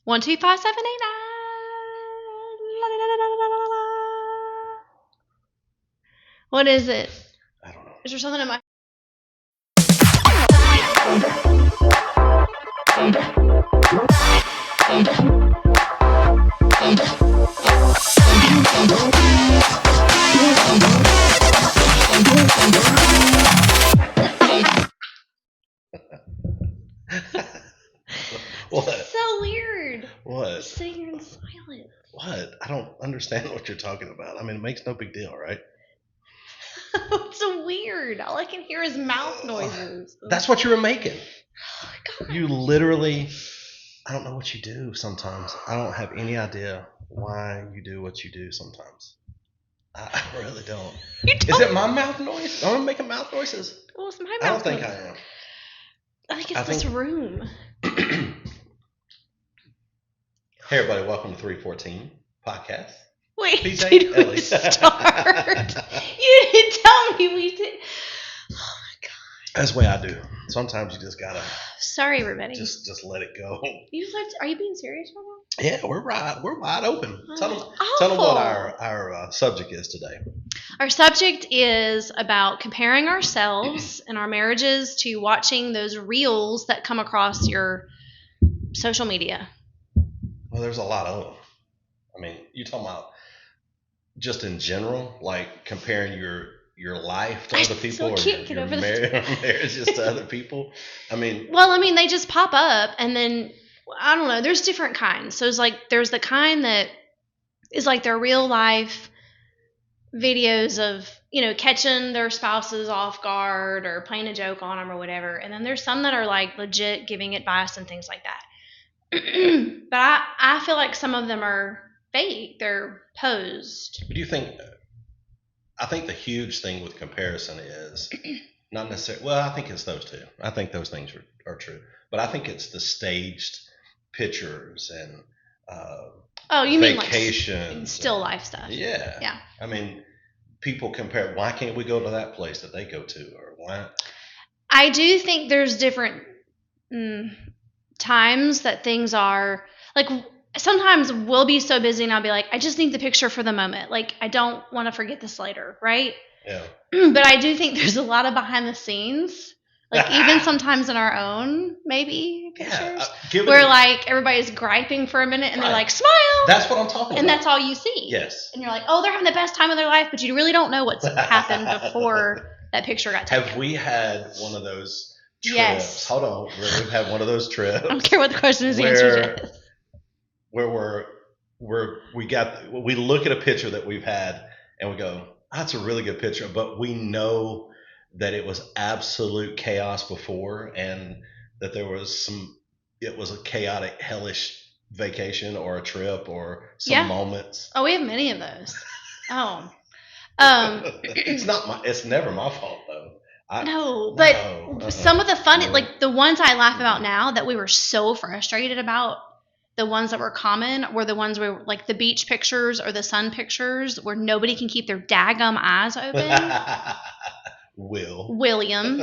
12578. What is it? I don't know. Is there something in my... What? So weird. What? Just sitting here in silence. What? I don't understand what you're talking about. I mean, it makes no big deal, right? It's so weird. All I can hear is mouth noises. That's what you were making. Oh my God. You literally, I don't know what you do sometimes. I don't have any idea why you do what you do sometimes. I really don't. Is it my mouth noise? Am I making mouth noises? Well, it's my mouth I don't think noise. I am. I think it's this room. Hey everybody, welcome to 314 Podcast. Wait, PJ, did we Ellie. start? You didn't tell me we did. Oh my God. That's the way I do. Sometimes you just gotta Sorry, everybody. just let it go. Are you being serious right now? Yeah, we're wide open. Tell them Awful. what our subject is today. Our subject is about comparing ourselves and our marriages to watching those reels that come across your social media. Well, there's a lot of them. I mean, you talking about just in general, like comparing your life to other people, or your marriages to other people. I mean, they just pop up, and then I don't know. There's different kinds. So it's like there's the kind that is like their real life videos of catching their spouses off guard or playing a joke on them or whatever, and then there's some that are like legit giving advice and things like that. But I feel like some of them are fake. They're posed. do you think? I think the huge thing with comparison is not necessarily. Well, I think it's those two. I think those things are true, but I think it's the staged pictures and you mean vacations, like still life stuff? Yeah. I mean, people compare. Why can't we go to that place that they go to, or why? I do think there's different times that things are like. Sometimes we'll be so busy and I'll be like, I just need the picture for the moment. Like, I don't want to forget this later, right? Yeah. But I do think there's a lot of behind the scenes, like even sometimes in our own maybe pictures, where like everybody's griping for a minute and they're like, smile. That's what I'm talking about. And that's all you see. Yes. And you're like, oh, they're having the best time of their life, but you really don't know what's happened before that picture got taken. Have we had one of those trips? Yes. Hold on. We've had one of those trips. I don't care what the question is, the answer is yes. Where we look at a picture that we've had and we go, that's a really good picture, but we know that it was absolute chaos before and that it was a chaotic, hellish vacation or a trip or some moments. Oh, we have many of those. Oh. It's never my fault though. Some of the fun, like the ones I laugh about now that we were so frustrated about, the ones that were common were the ones where, like, the beach pictures or the sun pictures where nobody can keep their daggum eyes open. William.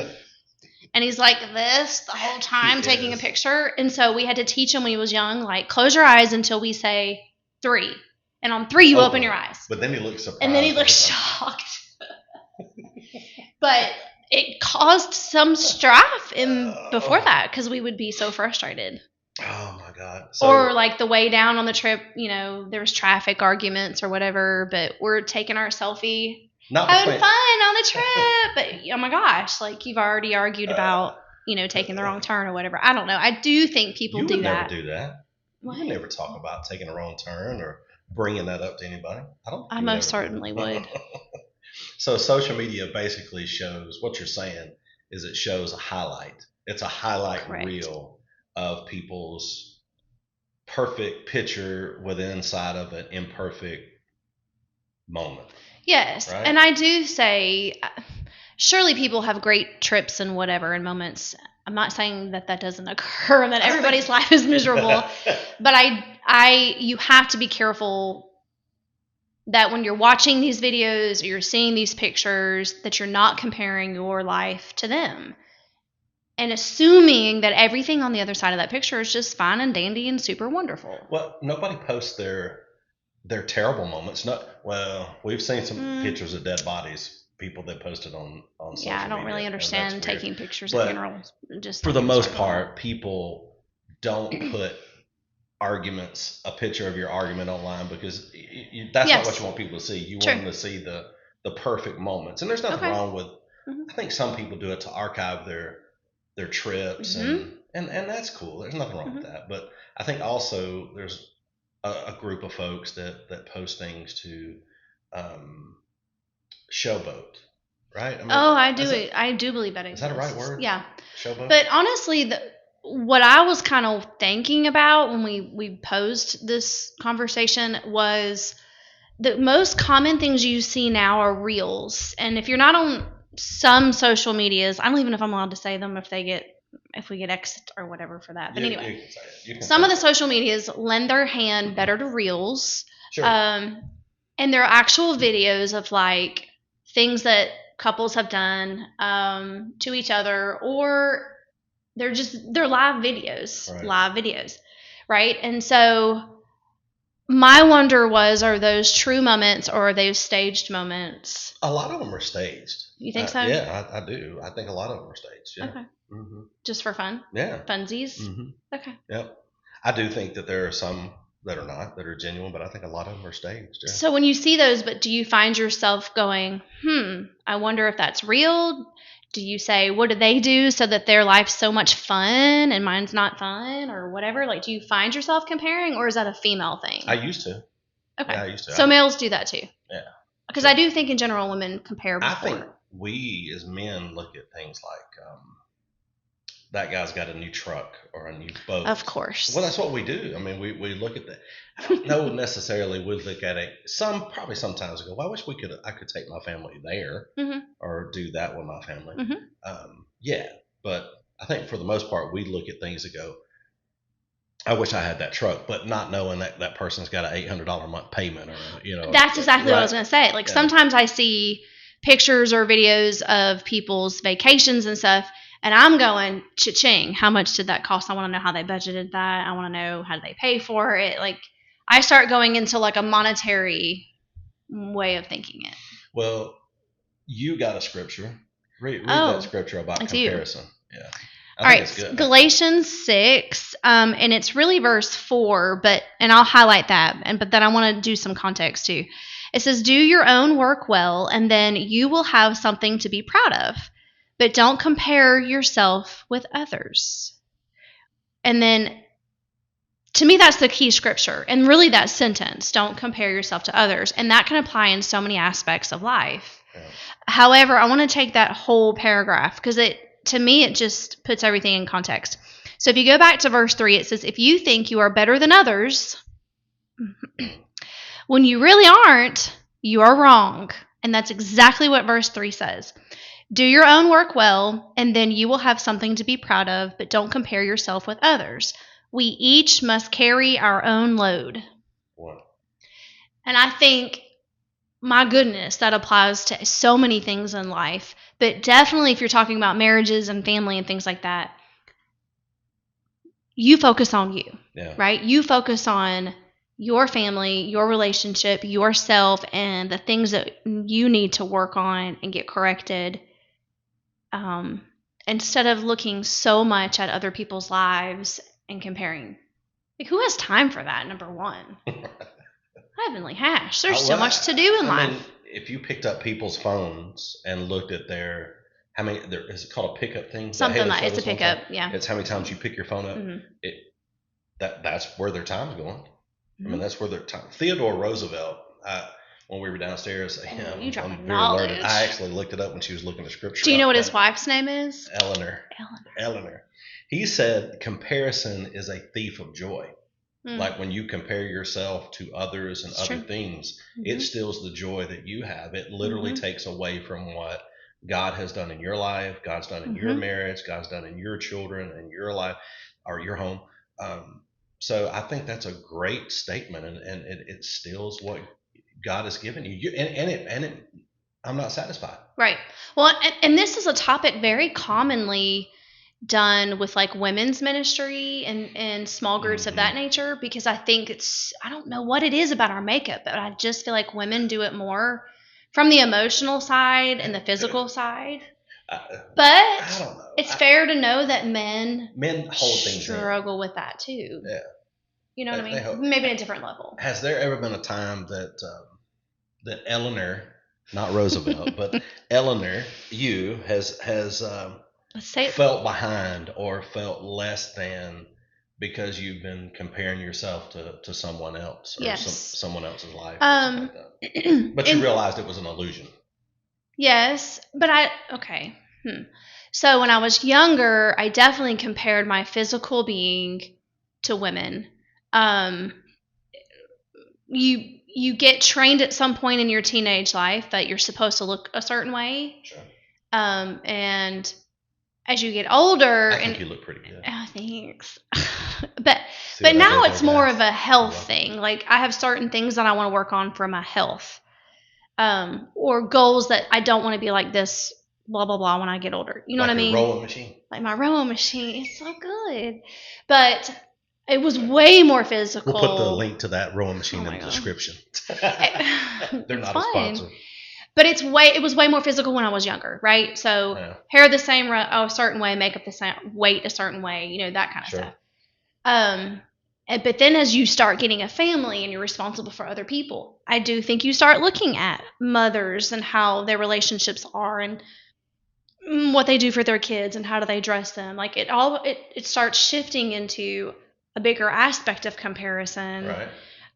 And he's like this the whole time taking a picture. And so we had to teach him when he was young, like, close your eyes until we say 3. And on 3, you open your eyes. But then he looks surprised. And then he looks shocked. But it caused some strife before that because we would be so frustrated. Oh my God. Or like the way down on the trip, there was traffic arguments or whatever, but we're taking our selfie, having fun on the trip. But oh my gosh, like you've already argued about, taking the wrong turn or whatever. I don't know. I do think people do that. You would never do that. What? You would never talk about taking a wrong turn or bringing that up to anybody. I most certainly would. So social media basically shows, what you're saying is it shows a highlight. It's a highlight reel of people's perfect picture with inside of an imperfect moment. Yes. Right? And I do say, surely people have great trips and whatever and moments. I'm not saying that doesn't occur and that everybody's life is miserable, but you have to be careful that when you're watching these videos or you're seeing these pictures that you're not comparing your life to them. and assuming that everything on the other side of that picture is just fine and dandy and super wonderful. Well, nobody posts their terrible moments. Well, we've seen some pictures of dead bodies, people that posted on social media. Yeah, I don't really understand taking pictures But in general. Just for the most part, people don't put a picture of your argument online, because that's not what you want people to see. You want them to see the perfect moments, and there's nothing wrong with. I think some people do it to archive their trips, and that's cool. There's nothing wrong with that. But I think also there's a group of folks that post things to showboat, right? I mean, I do believe that exists. Is that a right word? Yeah. Showboat? But honestly, what I was kind of thinking about when we posed this conversation was the most common things you see now are reels. And if you're not on some social medias, I don't even know if I'm allowed to say them if we get exit or whatever for that. But anyway, some of the social medias lend their hand better to reels. Sure. And they're actual videos of like things that couples have done to each other, or they're live videos, right? And so my wonder was, are those true moments or are those staged moments? A lot of them are staged. You think so? Yeah, I do. I think a lot of them are staged. Yeah. Okay. Just for fun? Yeah. Funsies? Okay. Yep. I do think that there are some that are not, that are genuine, but I think a lot of them are staged. Yeah. So when you see those, but do you find yourself going, I wonder if that's real? Do you say, what do they do so that their life's so much fun and mine's not fun, or whatever? Like, do you find yourself comparing, or is that a female thing? I used to. Okay. Yeah, I used to. So males do that too? Yeah. Because I do think in general women compare before. I think we as men look at things like, that guy's got a new truck or a new boat. Of course. Well, that's what we do. I mean, we look at that. I don't know necessarily we look at it. Probably sometimes go, well, I wish I could take my family there or do that with my family. Yeah, but I think for the most part, we look at things and go, I wish I had that truck, but not knowing that person's got an $800 a month payment, or That's exactly what I was going to say. Like sometimes I see pictures or videos of people's vacations and stuff, and I'm going, cha-ching, how much did that cost? I want to know how they budgeted that. I want to know how they pay for it. Like I start going into like a monetary way of thinking it. Well, you got a scripture. Read that scripture about comparison. Yeah. All right, it's good. Galatians 6, and it's really verse 4, and I'll highlight that, but then I want to do some context too. It says, do your own work well, and then you will have something to be proud of. But don't compare yourself with others. And then, to me, that's the key scripture. And really that sentence, don't compare yourself to others. And that can apply in so many aspects of life. Yeah. However, I want to take that whole paragraph because to me, it just puts everything in context. So if you go back to verse 3, it says, if you think you are better than others, when you really aren't, you are wrong. And that's exactly what verse 3 says. Do your own work well, and then you will have something to be proud of, but don't compare yourself with others. We each must carry our own load. Wow. And I think, my goodness, that applies to so many things in life. But definitely if you're talking about marriages and family and things like that, you focus on you, right? You focus on your family, your relationship, yourself, and the things that you need to work on and get corrected. Instead of looking so much at other people's lives and comparing. Like, who has time for that, number one? Heavenly hash. There's so much to do in life. Mean, if you picked up people's phones and looked at is it called a pickup thing? Something like it's a pickup, yeah. It's how many times you pick your phone up. Mm-hmm. That's where their time's going. Mm-hmm. I mean, that's where their time. Theodore Roosevelt, when we were downstairs, you dropping knowledge. I actually looked it up when she was looking at scripture. Do you know what his wife's name is? Eleanor. He said comparison is a thief of joy. Like when you compare yourself to others and other things, it steals the joy that you have. It literally takes away from what God has done in your life, God's done in your marriage, God's done in your children and your life or your home. So I think that's a great statement, and it steals what God has given you. I'm not satisfied. Right. Well, and this is a topic very commonly done with like women's ministry and small groups of that nature, because I think I don't know what it is about our makeup, but I just feel like women do it more from the emotional side and the physical side. But I don't know. It's fair to know that men hold things struggle with that too. Yeah. You know what I mean? Maybe at a different level. Has there ever been a time that that Eleanor, not Roosevelt, but Eleanor, you has felt behind or felt less than because you've been comparing yourself to someone else or someone else's life? Like that. But you realized it was an illusion. Yes, but okay. So when I was younger, I definitely compared my physical being to women. You get trained at some point in your teenage life that you're supposed to look a certain way. Sure. And as you get older, I think you look pretty good. Oh, thanks. but now it's more of a health thing. Like I have certain things that I want to work on for my health. Or goals that I don't want to be like this, blah, blah, blah, when I get older. You know what I mean? Like your rowing machine. Like my rowing machine. It's so good. But it was way more physical. We'll put the link to that rowing machine in the description. They're not a sponsor. But it was way more physical when I was younger, right? So hair the same a certain way, makeup the same, weight a certain way, you know, that kind of stuff. But then as you start getting a family and you're responsible for other people, I do think you start looking at mothers and how their relationships are and what they do for their kids and how do they dress them. Like it starts shifting into a bigger aspect of comparison. Right.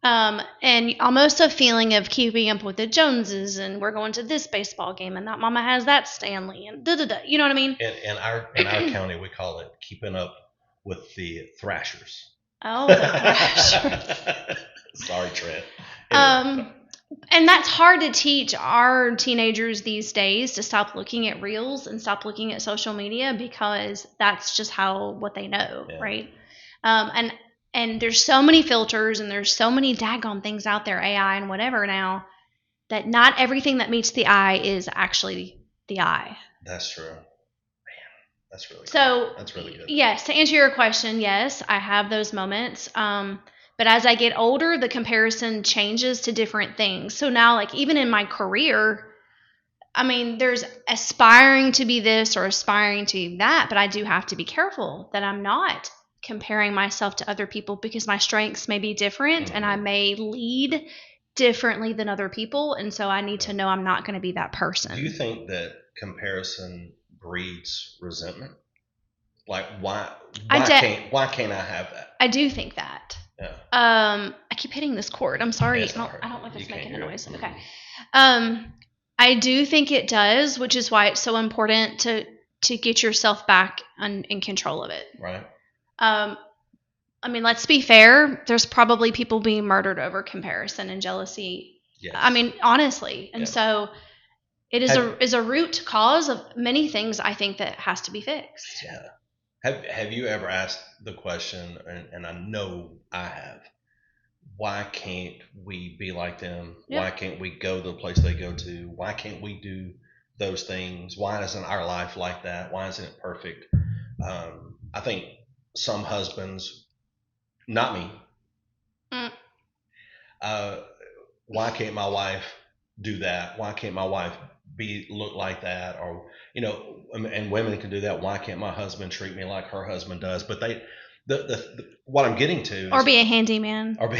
And almost a feeling of keeping up with the Joneses, and we're going to this baseball game, and that mama has that Stanley, and da-da-da. You know what I mean? In our county, we call it keeping up with the Thrashers. Oh, the Thrashers. Sorry, Trent. Anyway, and that's hard to teach our teenagers these days, to stop looking at reels and stop looking at social media, because that's just what they know, right? And there's so many filters and there's so many daggone things out there, AI and whatever now, that not everything that meets the eye is actually the eye. That's true. Man, that's really good. That's really good. Yes, to answer your question, yes, I have those moments. But as I get older, the comparison changes to different things. So now, like even in my career, I mean, there's aspiring to be this or aspiring to be that, but I do have to be careful that I'm not comparing myself to other people, because my strengths may be different and I may lead differently than other people, and so I need to know I'm not going to be that person. Do you think that comparison breeds resentment? Like why can't I have that? I do think that. Yeah. I keep hitting this cord. I'm sorry. I don't know if it's making a noise. Okay. I do think it does, which is why it's so important to get yourself back in control of it. Right. I mean, let's be fair. There's probably people being murdered over comparison and jealousy. Yes. I mean, honestly. And so it is a root cause of many things, I think, that has to be fixed. Yeah. Have you ever asked the question, and I know I have, why can't we be like them? Yep. Why can't we go to the place they go to? Why can't we do those things? Why isn't our life like that? Why isn't it perfect? I think some husbands, not me, why can't my wife do that? Why can't my wife look like that? Or, you know, and women can do that. Why can't my husband treat me like her husband does? But what I'm getting to, or be a handyman, or be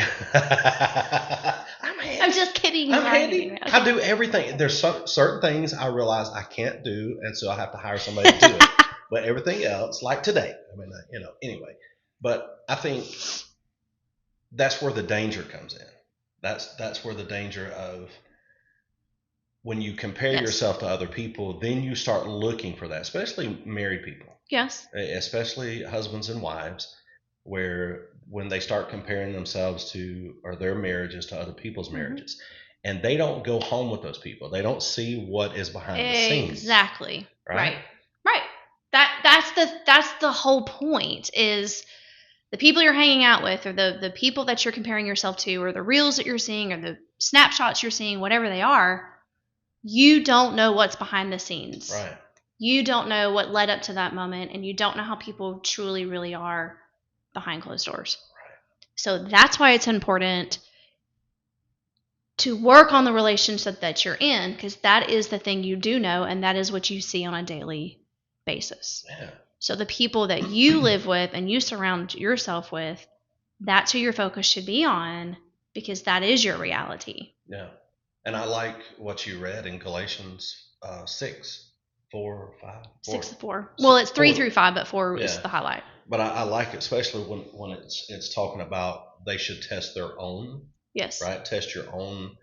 I'm just kidding. I'm handy. Okay. I do everything. There's certain things I realize I can't do, and so I have to hire somebody to do it. But everything else, like today, I mean, you know, anyway. But I think that's where the danger comes in. That's where the danger of when you compare yourself to other people, then you start looking for that, especially married people. Yes. Especially husbands and wives, where when they start comparing themselves to or their marriages to other people's marriages, and they don't go home with those people. They don't see what is behind the scenes. Exactly. Right. That's the whole point, is the people you're hanging out with, or the people that you're comparing yourself to, or the reels that you're seeing, or the snapshots you're seeing, whatever they are, you don't know what's behind the scenes. Right. You don't know what led up to that moment, and you don't know how people truly, really are behind closed doors. So that's why it's important to work on the relationship that you're in, because that is the thing you do know, and that is what you see on a daily basis. Yeah. So the people that you live with and you surround yourself with, that's who your focus should be on, because that is your reality. Yeah. And I like what you read in Galatians 6, 4, 5. 6 to 4. Well, it's 3 4. through 5, but 4 is Yeah. the highlight. But I like it, especially when it's talking about they should test their own, Yes. right? Test your own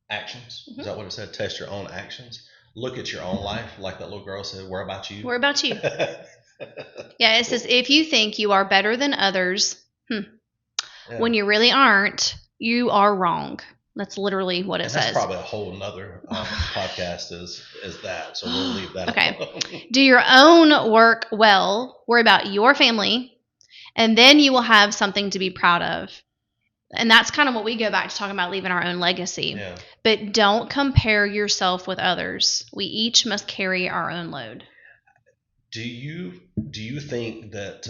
actions. Is that what it said? Test your own actions. Look at your own life, like that little girl said. Where about you? Where about you? Yeah, it says if you think you are better than others, when you really aren't, you are wrong. That's literally what it says. That's probably a whole nother podcast is that. So we'll leave that alone. Do your own work well. Worry about your family, and then you will have something to be proud of. And that's kind of what we go back to talking about, leaving our own legacy. Yeah. But don't compare yourself with others. We each must carry our own load. Do you think that,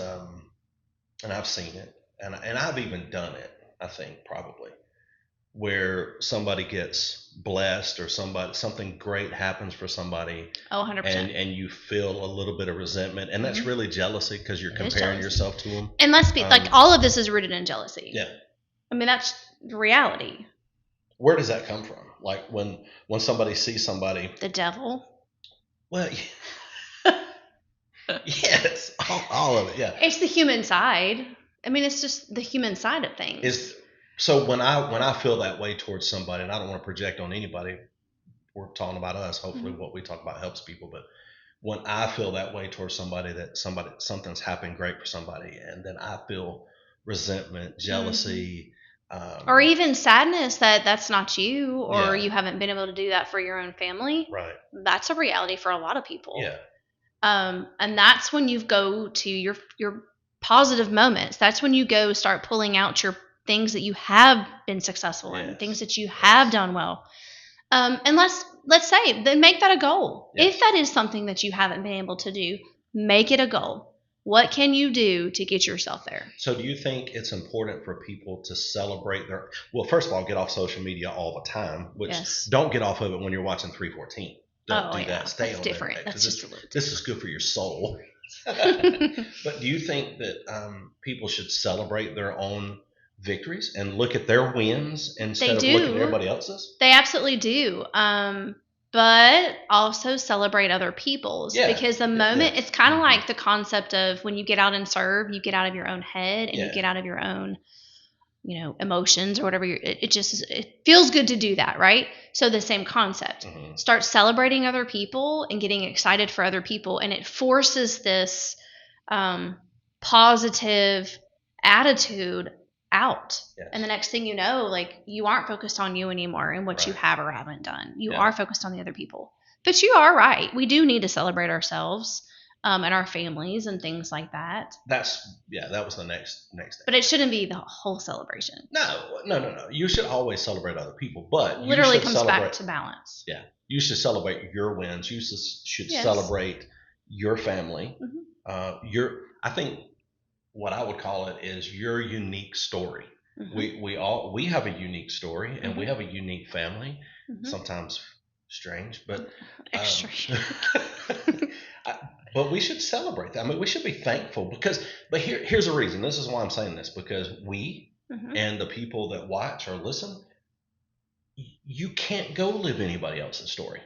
and I've seen it, and I've even done it, I think probably, where somebody gets blessed or something great happens for somebody. Oh, 100%. And you feel a little bit of resentment, and that's really jealousy, because you're comparing yourself to them. And let's be like, all of this is rooted in jealousy. Yeah. I mean, that's the reality. Where does that come from? Like when somebody sees somebody. The devil. Well, yes, all of it. Yeah. It's the human side. I mean, it's just the human side of things. So when I feel that way towards somebody, and I don't want to project on anybody, we're talking about us. Hopefully, what we talk about helps people. But when I feel that way towards somebody, that something's happened great for somebody, and then I feel resentment, jealousy, or even sadness that that's not you, or you haven't been able to do that for your own family. Right. That's a reality for a lot of people. Yeah. And that's when you go to your positive moments. That's when you go start pulling out your things that you have been successful in, things that you have done well. And let's say, then make that a goal. Yes. If that is something that you haven't been able to do, make it a goal. What can you do to get yourself there? So do you think it's important for people to celebrate well, first of all, get off social media all the time, which don't get off of it when you're watching 314. Don't do that. Stay on different. That's just this is good for your soul. But do you think that people should celebrate their own victories and look at their wins instead of looking at everybody else's? They absolutely do. But also celebrate other people's, because the moment it's kind of like the concept of when you get out and serve, you get out of your own head and you get out of your own, emotions or whatever. It feels good to do that, right? So the same concept. Start celebrating other people and getting excited for other people, and it forces this positive attitude out. And the next thing you know, like, you aren't focused on you anymore and what you have or haven't done. You are focused on the other people. But you are right. We do need to celebrate ourselves and our families and things like that. That was the next thing. But it shouldn't be the whole celebration. No. You should always celebrate other people, but literally comes back to balance. Yeah. You should celebrate your wins. You should celebrate your family. I think what I would call it is your unique story. We have a unique story, and we have a unique family. Sometimes strange, but extra. but we should celebrate that. I mean, we should be thankful but here's the reason. This is why I'm saying this, because we and the people that watch or listen, you can't go live anybody else's story.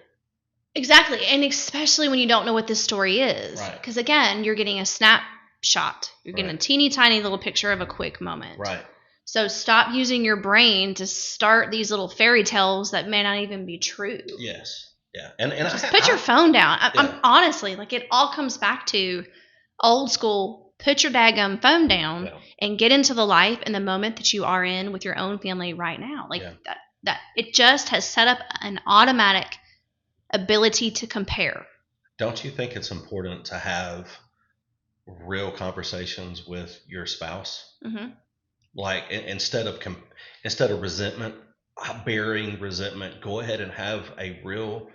Exactly, and especially when you don't know what this story is, because again, you're getting a snapshot. You're getting a teeny tiny little picture of a quick moment. Right. So stop using your brain to start these little fairy tales that may not even be true. Yes. Yeah. And just put your phone down. I'm honestly, like, it all comes back to old school. Put your daggum phone down and get into the life and the moment that you are in with your own family right now. Like that it just has set up an automatic ability to compare. Don't you think it's important to have real conversations with your spouse? Like, instead of resentment, burying resentment, go ahead and have a real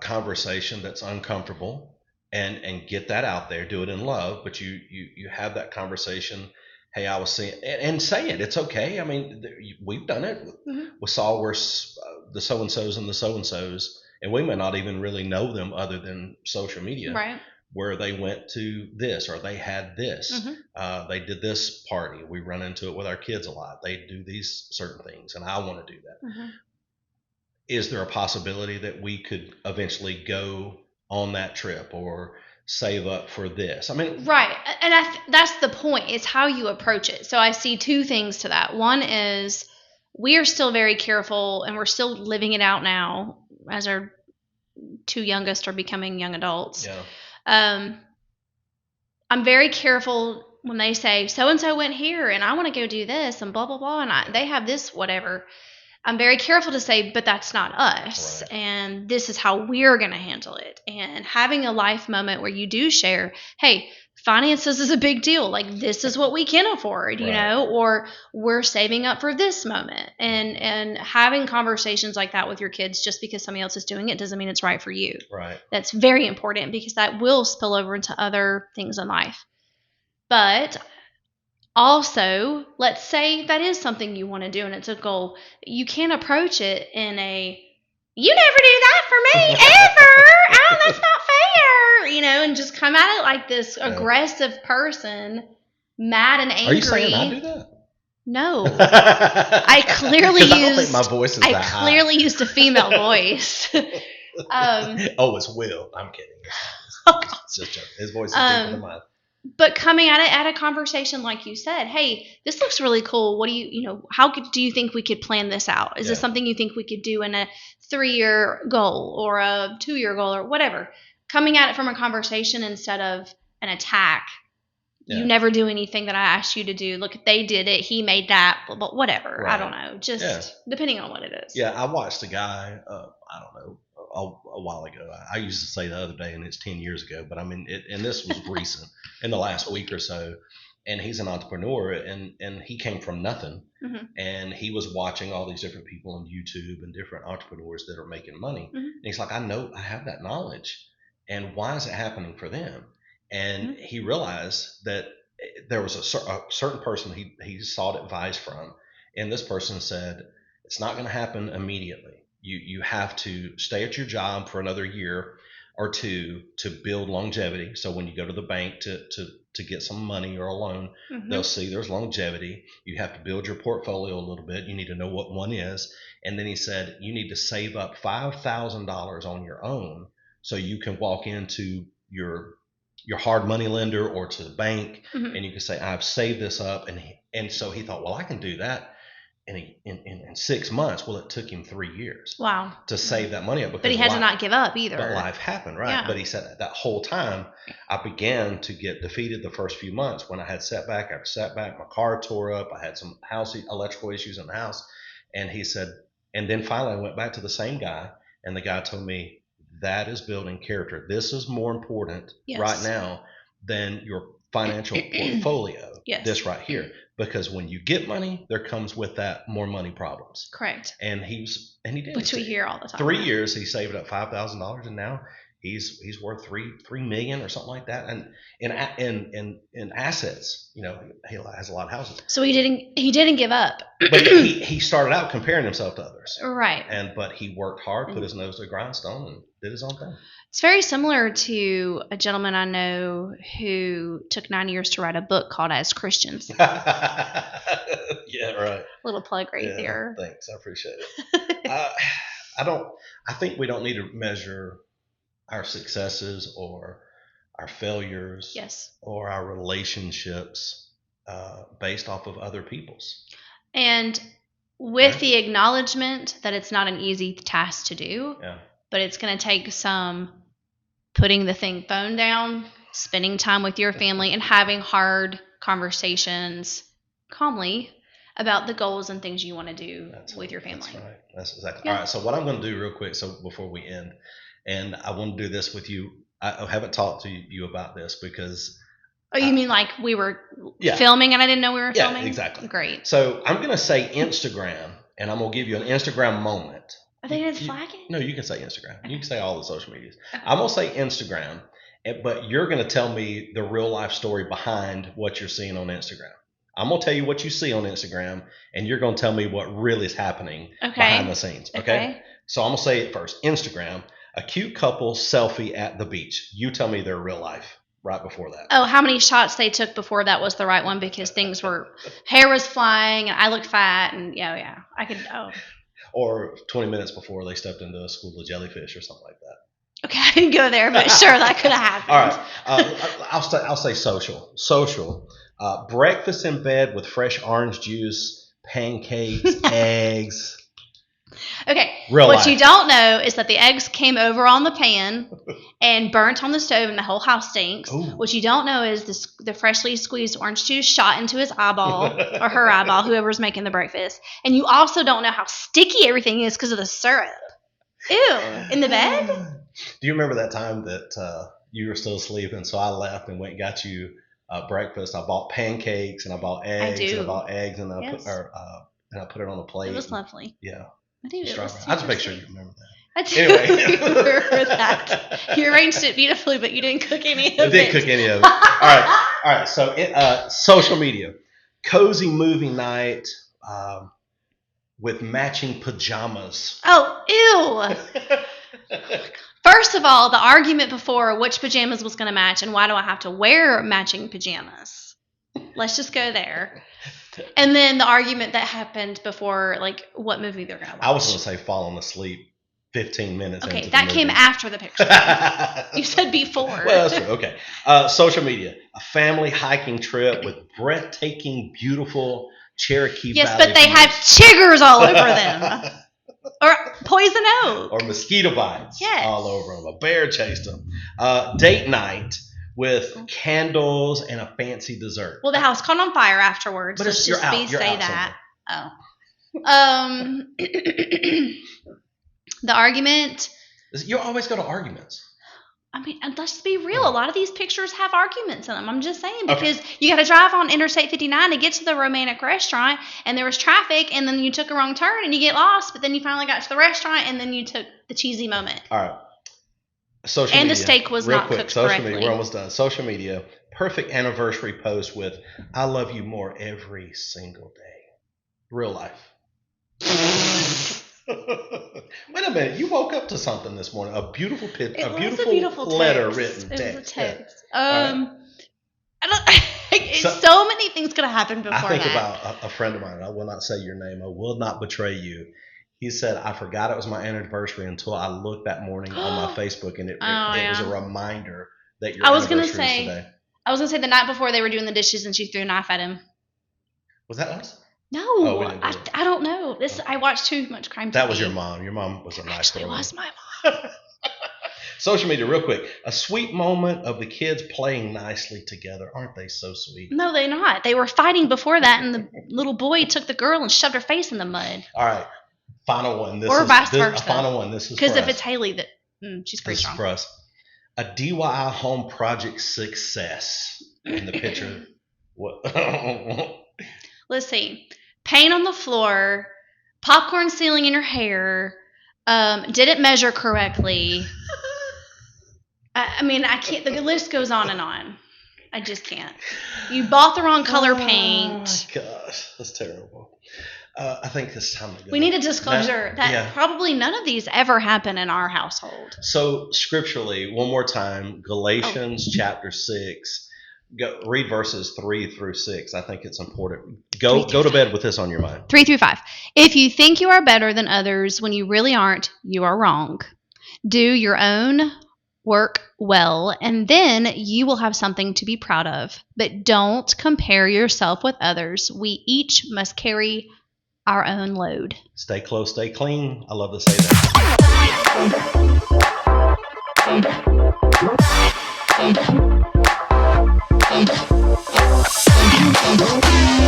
conversation that's uncomfortable and get that out there. Do it in love, but you have that conversation. Hey, I was seeing, and say it. It's okay. I mean, we've done it. Mm-hmm. We saw where the so and so's and the so and so's, and we may not even really know them other than social media. Right. Where they went to this or they had this. Mm-hmm. They did this party. We run into it with our kids a lot. They do these certain things, and I want to do that. Mm-hmm. Is there a possibility that we could eventually go on that trip or save up for this? I mean, right. And that's the point. It's how you approach it. So I see two things to that. One is we are still very careful, and we're still living it out now as our two youngest are becoming young adults. Yeah. I'm very careful when they say so and so went here and I want to go do this and blah blah blah and they have this whatever. I'm very careful to say, but that's not us, Right. and this is how we're going to handle it. And having a life moment where you do share, hey, finances is a big deal. Like, this is what we can afford, you Right. know, or we're saving up for this moment. And having conversations like that with your kids, just because somebody else is doing it doesn't mean it's right for you. Right. That's very important, because that will spill over into other things in life. But also, let's say that is something you want to do and it's a goal. You can't approach it in a, you never do that for me, ever. Oh, that's not fair. You know, and just come at it like this aggressive person, mad and angry. Are you saying I do that? No. I clearly used, I don't think my voice is that high. used a female voice. Oh, it's Will. I'm kidding. It's just joking. His voice is deeper than mine. But coming at it at a conversation like you said, hey, this looks really cool. What do do you think we could plan this out? Is this something you think we could do in a 3-year goal or a 2-year goal or whatever? Coming at it from a conversation instead of an attack. You never do anything that I asked you to do. Look, they did it. He made that. But whatever. Right. I don't know. Just depending on what it is. Yeah, I watched a guy, I don't know, a while ago. I used to say the other day, and it's 10 years ago, but I mean, and this was recent, in the last week or so. And he's an entrepreneur, and he came from nothing. Mm-hmm. And he was watching all these different people on YouTube and different entrepreneurs that are making money. Mm-hmm. And he's like, I know I have that knowledge. And why is it happening for them? And he realized that there was a certain person he sought advice from. And this person said, it's not going to happen immediately. You have to stay at your job for another year or two to build longevity. So when you go to the bank to get some money or a loan, they'll see there's longevity. You have to build your portfolio a little bit. You need to know what one is. And then he said, you need to save up $5,000 on your own so you can walk into your hard money lender or to the bank, and you can say, I've saved this up. And so he thought, well, I can do that in 6 months. Well, it took him 3 years. Wow. To save that money up. But he had to not give up either. But life happened, right? Yeah. But he said that whole time I began to get defeated the first few months when I had setback after setback. My car tore up. I had some electrical issues in the house. And he said, and then finally I went back to the same guy, and the guy told me, that is building character. This is more important right now than your financial portfolio. Yes. This right here. Because when you get money, there comes with that more money problems. Correct. And he did. Which we hear all the time. 3 years he saved up $5,000, and now he's worth $3 million or something like that. And in assets, you know, he has a lot of houses. So he didn't give up. But he started out comparing himself to others. Right. But he worked hard, put his nose to the grindstone, and did his own thing. It's very similar to a gentleman I know who took 9 years to write a book called As Christians. Yeah, right. Little plug there. Thanks, I appreciate it. I think we don't need to measure our successes or our failures, or our relationships based off of other people's. And with the acknowledgement that it's not an easy task to do, but it's going to take some putting the phone down, spending time with your family, and having hard conversations calmly about the goals and things you want to do with your family. That's right. That's exactly. All right. So what I'm going to do real quick, so before we end, and I want to do this with you. I haven't talked to you about this because. Oh, you mean like we were filming and I didn't know we were filming? Yeah, exactly. Great. So I'm going to say Instagram, and I'm going to give you an Instagram moment. Are they going to flag it? No, you can say Instagram. You can say all the social medias. Okay. I'm going to say Instagram, but you're going to tell me the real life story behind what you're seeing on Instagram. I'm going to tell you what you see on Instagram, and you're going to tell me what really is happening behind the scenes. Okay? So I'm going to say it first. Instagram, a cute couple selfie at the beach. You tell me their real life right before that. Oh, how many shots they took before that was the right one because hair was flying and I looked fat and yeah. I could, Or 20 minutes before they stepped into a school of jellyfish or something like that. Okay, I didn't go there, but sure, that could have happened. All right. I'll say social. Social. Breakfast in bed with fresh orange juice, pancakes, eggs. Okay. Real what life. you don't know is that the eggs came over on the pan and burnt on the stove and the whole house stinks. Ooh. What you don't know is the freshly squeezed orange juice shot into his eyeball or her eyeball, whoever's making the breakfast. And you also don't know how sticky everything is because of the syrup. Ew. In the bed? Do you remember that time that you were still asleep and so I left and went and got you breakfast? I bought pancakes and I bought eggs. I do. And I bought eggs and I Yes. put it on a plate. It was lovely. Yeah. I do. I just super make sure sweet. you remember that. I do Anyway. remember that. You arranged it beautifully, but you didn't cook any of it. I didn't cook any of it. All right. So social media, cozy movie night with matching pajamas. Oh, ew. First of all, the argument before which pajamas was going to match and why do I have to wear matching pajamas? Let's just go there. And then the argument that happened before, like, what movie they're going to watch. I was going to say falling asleep 15 minutes into the that movie. came after the picture. You said before. Well, that's true. Okay. Social media, a family hiking trip with breathtaking, beautiful Cherokee yes, Valley but they views. have chiggers all over them. Or poison oak. Or mosquito bites Yes. all over them. A bear chased them. Date night with candles and a fancy dessert. Well, the house caught on fire afterwards. But Let's you're just out. You're say out that. Oh. The argument. You always go to arguments. I mean, and let's be real. A lot of these pictures have arguments in them. I'm just saying because Okay. you got to drive on Interstate 59 to get to the romantic restaurant, and there was traffic, and then you took a wrong turn and you get lost, but then you finally got to the restaurant, and then you took the cheesy moment. All right. Social And media. the steak was Real not quick. cooked Social correctly. media. We're almost done. Social media. Perfect anniversary post with "I love you more every single day." Real life. Wait a minute. You woke up to something this morning. A beautiful picture. It A was beautiful, a beautiful letter text. written. It text. was a text. Right. I don't. So many things could have happened before I think that. about a friend of mine. I will not say your name. I will not betray you. He said, I forgot it was my anniversary until I looked that morning on my Facebook, and it was a reminder that your anniversary is today. I was going to say the night before they were doing the dishes and she threw a knife at him. Was that us? No, Oh, we didn't do it. I don't know. I watched too much crime TV. That was your mom. Your mom was a nice Actually, girl. it was my mom. Social media, real quick. A sweet moment of the kids playing nicely together. Aren't they so sweet? No, they're not. They were fighting before that, and the little boy took the girl and shoved her face in the mud. All right. Final one. Vice versa. Final one. This is because if us. it's Haley, she's pretty This strong. is for us. A DIY home project success in the picture. What? Let's see. Paint on the floor, popcorn ceiling in her hair, didn't measure correctly. I mean, I can't. The list goes on and on. I just can't. You bought the wrong color paint. Oh my gosh, that's terrible. I think it's time to go. We need a disclosure that probably none of these ever happen in our household. So scripturally, one more time, Galatians chapter 6. Read verses 3 through 6. I think it's important. Go to bed with this on your mind. 3 through 5. If you think you are better than others when you really aren't, you are wrong. Do your own work well, and then you will have something to be proud of. But don't compare yourself with others. We each must carry our own load. Stay close, stay clean. I love to say that.